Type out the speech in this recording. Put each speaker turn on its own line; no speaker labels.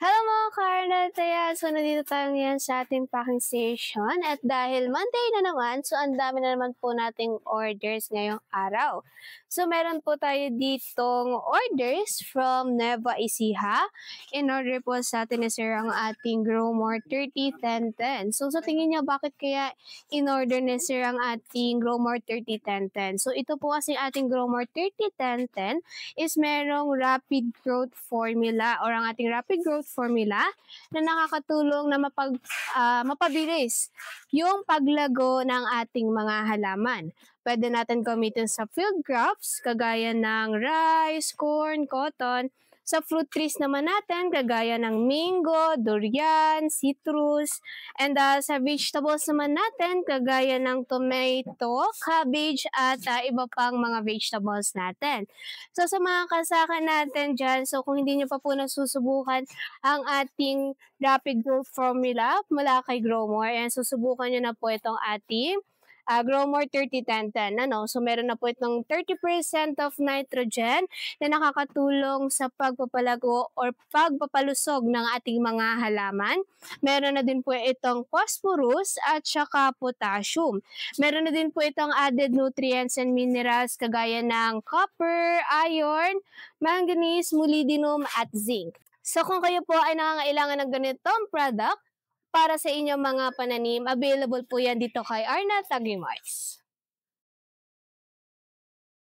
Hello mga ka-Arnaltaya! So, nandito tayo ngayon sa ating packing station at dahil Monday na naman, so ang dami na naman po nating orders ngayong araw. So, meron po tayo ditong orders from Nueva Ecija. In order po sa atin na sir ang ating Growmore 30-10-10. So, sa tingin niyo, bakit kaya in order na sir ang ating Growmore 30-10-10? So, ito po kasi ating Growmore 30-10-10 is merong rapid growth formula or ang ating rapid growth formula na nakakatulong na mapabilis yung paglago ng ating mga halaman. Pwede natin gamitin sa field crops kagaya ng rice, corn, cotton. Sa fruit trees naman natin kagaya ng mango, durian, citrus. And sa vegetables naman natin kagaya ng tomato, cabbage at iba pang mga vegetables natin. So sa mga kasaka natin dyan, so kung hindi nyo pa po nasusubukan ang ating rapid growth formula mula kay Growmore, and susubukan nyo na po itong ating Growmore 30-10-10. So meron na po itong 30% of nitrogen na nakakatulong sa pagpapalago or pagpapalusog ng ating mga halaman. Meron na din po itong phosphorus at saka potassium. Meron na din po itong added nutrients and minerals kagaya ng copper, iron, manganese, molybdenum at zinc. So kung kayo po ay nangangailangan ng ganitong product para sa inyong mga pananim, available po yan dito kay Arnaltaya Agri-Marts.